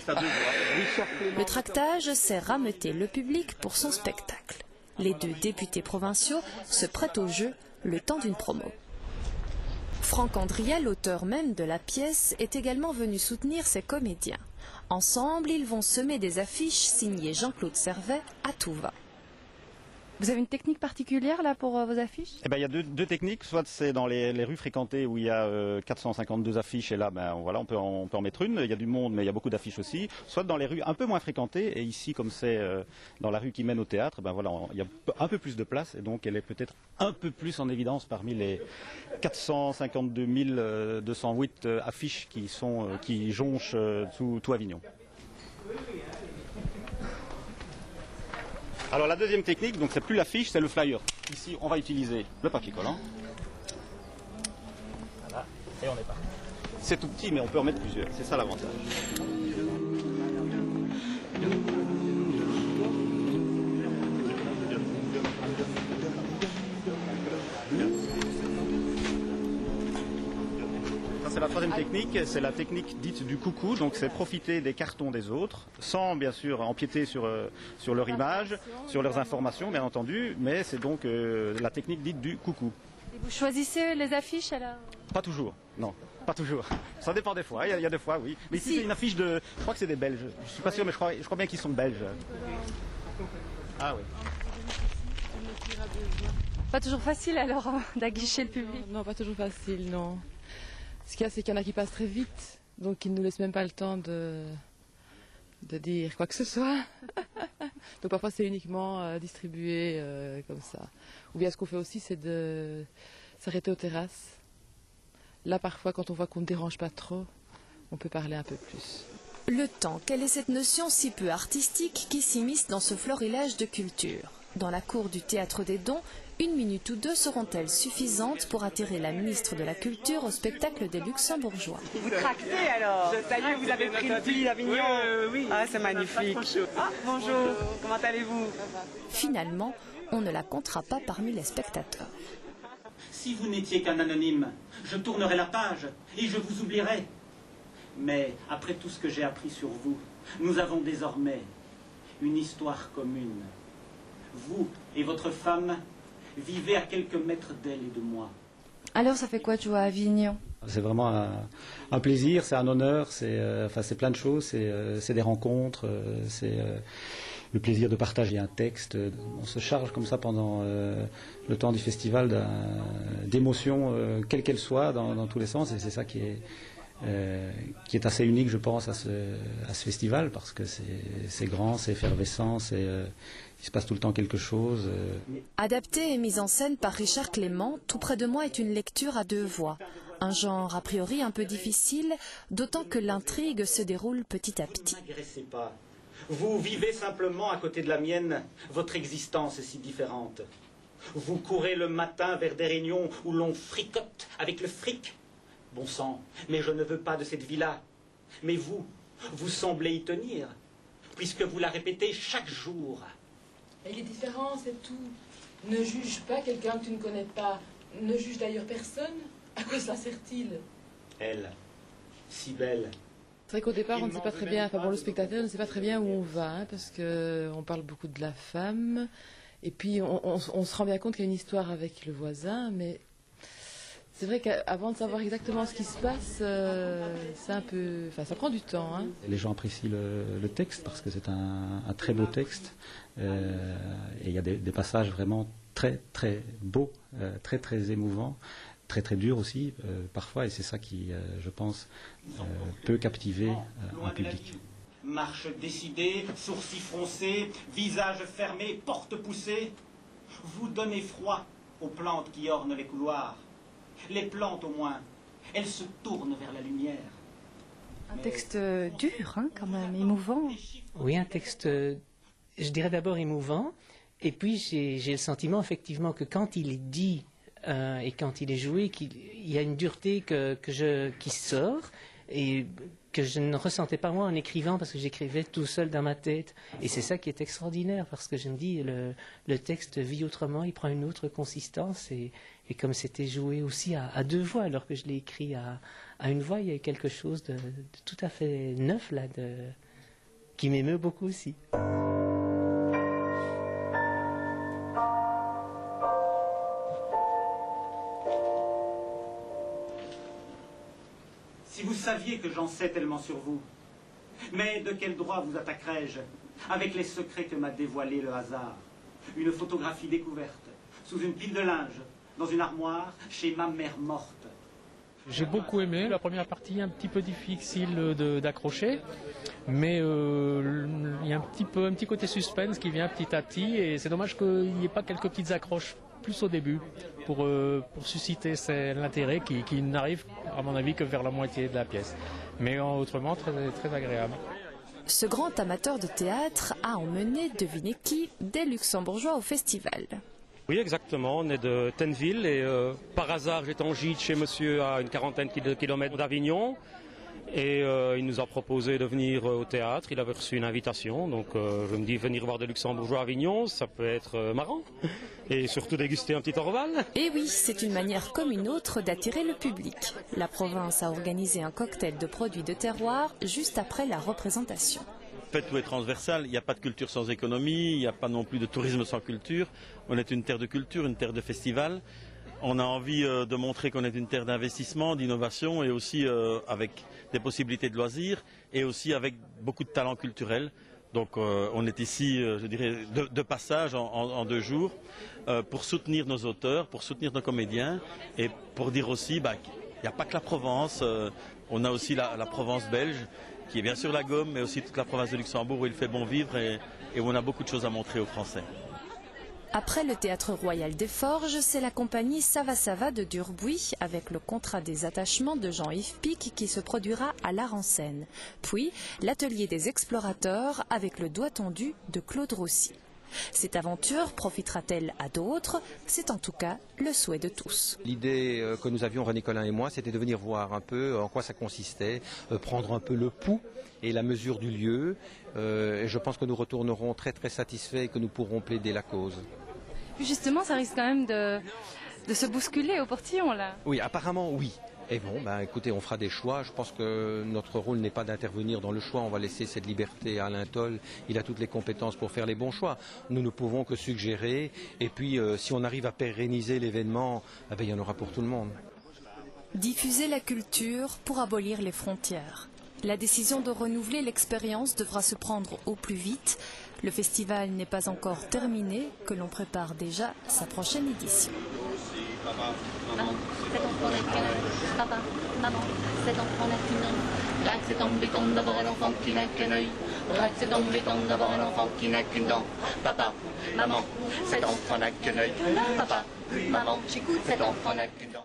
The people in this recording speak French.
Le tractage sert à rameuter le public pour son spectacle. Les deux députés provinciaux se prêtent au jeu le temps d'une promo. Franck Andriel, l'auteur même de la pièce, est également venu soutenir ses comédiens. Ensemble, ils vont semer des affiches signées Jean-Claude Servet à tout va. Vous avez une technique particulière là pour vos affiches? Il y a deux techniques, soit c'est dans les rues fréquentées où il y a 452 affiches et là voilà, on peut en mettre une, il y a du monde mais il y a beaucoup d'affiches aussi, soit dans les rues un peu moins fréquentées et ici comme c'est dans la rue qui mène au théâtre, voilà, il y a un peu plus de place et donc elle est peut-être un peu plus en évidence parmi les 452 208 affiches qui jonchent tout Avignon. Alors la deuxième technique, donc c'est plus l'affiche, c'est le flyer. Ici, on va utiliser le papier collant. Voilà, et on est parti. C'est tout petit, mais on peut en mettre plusieurs. C'est ça l'avantage. C'est la troisième technique, c'est la technique dite du coucou, donc c'est profiter des cartons des autres, sans bien sûr empiéter sur leur image, sur leurs informations bien entendu, mais c'est donc la technique dite du coucou. Et vous choisissez les affiches alors? Pas toujours, non, pas toujours. Ça dépend des fois, il y a des fois oui. Mais ici c'est une affiche de, je crois que c'est des Belges, je suis pas sûr mais je crois bien qu'ils sont belges. Ah oui. Pas toujours facile alors d'aguicher le public? Non, pas toujours facile, non. Ce qu'il y a, c'est qu'il y en a qui passent très vite, donc ils ne nous laissent même pas le temps de dire quoi que ce soit. Donc parfois c'est uniquement distribué comme ça. Ou bien ce qu'on fait aussi, c'est de s'arrêter aux terrasses. Là parfois, quand on voit qu'on ne dérange pas trop, on peut parler un peu plus. Le temps, quelle est cette notion si peu artistique qui s'immisce dans ce florilège de culture? Dans la cour du Théâtre des Dons, 1 minute ou 2 seront-elles suffisantes pour attirer la ministre de la Culture au spectacle des Luxembourgeois? Vous tractez alors? Ça y est, vous avez pris le pli d'Avignon? Oui. Ah, c'est magnifique. Ah, bonjour, comment allez-vous? Finalement, on ne la comptera pas parmi les spectateurs. Si vous n'étiez qu'un anonyme, je tournerais la page et je vous oublierais. Mais après tout ce que j'ai appris sur vous, nous avons désormais une histoire commune. Vous et votre femme vivez à quelques mètres d'elle et de moi. Alors ça fait quoi de jouer à Avignon? C'est vraiment un plaisir, c'est un honneur, c'est plein de choses, c'est des rencontres, c'est le plaisir de partager un texte. On se charge comme ça pendant le temps du festival d'émotions, quelles qu'elles soient, dans tous les sens, et c'est ça qui est assez unique, je pense, à ce festival, parce que c'est grand, c'est effervescent, il se passe tout le temps quelque chose. Adapté et mise en scène par Richard Clément, Tout près de moi est une lecture à 2 voix. Un genre a priori un peu difficile, d'autant que l'intrigue se déroule petit à petit. Ne m'agressez pas. Vous vivez simplement à côté de la mienne. Votre existence est si différente. Vous courez le matin vers des réunions où l'on fricote avec le fric. Bon sang, mais je ne veux pas de cette vie-là. Mais vous semblez y tenir, puisque vous la répétez chaque jour. Il est différent, c'est tout. Ne juge pas quelqu'un que tu ne connais pas. Ne juge d'ailleurs personne. À quoi cela sert-il? Elle, si belle. C'est vrai qu'au départ, on ne sait pas très bien, le spectateur ne sait pas très bien où on va, hein, parce qu'on parle beaucoup de la femme, et puis on se rend bien compte qu'il y a une histoire avec le voisin, mais c'est vrai qu'avant de savoir exactement ce qui se passe, c'est un peu, ça prend du temps. Hein. Les gens apprécient le texte parce que c'est un très beau texte, et il y a des passages vraiment très très beaux, très très émouvants, très très durs aussi parfois, et c'est ça qui, je pense, peut captiver un public. Marche décidée, sourcils froncés, visage fermé, porte poussée. Vous donnez froid aux plantes qui ornent les couloirs. Les plantes, au moins, elles se tournent vers la lumière. Un texte dur, hein, quand même, émouvant. Oui, un texte, je dirais d'abord émouvant, et puis j'ai le sentiment, effectivement, que quand il est dit et quand il est joué, qu'il y a une dureté qui sort, et que je ne ressentais pas moi en écrivant, parce que j'écrivais tout seul dans ma tête. Et c'est ça qui est extraordinaire, parce que je me dis, le texte vit autrement, il prend une autre consistance, et comme c'était joué aussi à 2 voix, alors que je l'ai écrit à 1 voix, il y a quelque chose de tout à fait neuf là, qui m'émeut beaucoup aussi. Si vous saviez que j'en sais tellement sur vous, mais de quel droit vous attaquerais-je avec les secrets que m'a dévoilés le hasard? Une photographie découverte, sous une pile de linge, dans une armoire, chez ma mère morte. J'ai beaucoup aimé la première partie, un petit peu difficile d'accrocher, mais il y a un petit côté suspense qui vient petit à petit, et c'est dommage qu'il n'y ait pas quelques petites accroches plus au début pour susciter l'intérêt qui n'arrive à mon avis que vers la moitié de la pièce. Mais autrement très, très agréable. Ce grand amateur de théâtre a emmené, devinez qui, des Luxembourgeois au festival. Oui, exactement. On est de Tenneville et par hasard, j'étais en gîte chez monsieur à une quarantaine de kilomètres d'Avignon. Et il nous a proposé de venir au théâtre. Il avait reçu une invitation. Donc je me dis, venir voir des Luxembourgeois à Avignon, ça peut être marrant. Et surtout déguster un petit Orval. Et oui, c'est une manière comme une autre d'attirer le public. La province a organisé un cocktail de produits de terroir juste après la représentation. En fait, tout est transversal. Il n'y a pas de culture sans économie. Il n'y a pas non plus de tourisme sans culture. On est une terre de culture, une terre de festival. On a envie de montrer qu'on est une terre d'investissement, d'innovation et aussi avec des possibilités de loisirs et aussi avec beaucoup de talents culturels. Donc on est ici, je dirais, de passage en 2 jours pour soutenir nos auteurs, pour soutenir nos comédiens et pour dire aussi qu'il n'y a pas que la Provence, on a aussi la Provence belge qui est bien sûr la Gaume, mais aussi toute la province de Luxembourg où il fait bon vivre et où on a beaucoup de choses à montrer aux Français. Après le Théâtre Royal des Forges, c'est la compagnie Ça va ça va de Durbuy avec le contrat des attachements de Jean-Yves Pic qui se produira à l'Art-en-Seine. Puis l'Atelier des explorateurs avec le doigt tendu de Claude Roussy. Cette aventure profitera-t-elle à d'autres? C'est en tout cas le souhait de tous. L'idée que nous avions, René Collin et moi, c'était de venir voir un peu en quoi ça consistait, prendre un peu le pouls et la mesure du lieu. Et je pense que nous retournerons très très satisfaits et que nous pourrons plaider la cause. Justement, ça risque quand même de se bousculer au portillon, là. Oui, apparemment, oui. Et bon, écoutez, on fera des choix. Je pense que notre rôle n'est pas d'intervenir dans le choix. On va laisser cette liberté à Alain Toll. Il a toutes les compétences pour faire les bons choix. Nous ne pouvons que suggérer. Et puis, si on arrive à pérenniser l'événement, il y en aura pour tout le monde. Diffuser la culture pour abolir les frontières. La décision de renouveler l'expérience devra se prendre au plus vite. Le festival n'est pas encore terminé, que l'on prépare déjà sa prochaine édition. Maman, cet enfant n'a qu'un œil. Papa, maman, cet enfant n'a qu'une œil. Là, c'est embêtant d'avoir un enfant qui n'a qu'un œil. Là, c'est embêtant d'avoir un enfant qui n'a qu'une dent. Papa, maman, cet enfant n'a qu'un œil. Papa, maman, j'écoute, cet enfant n'a qu'une dent.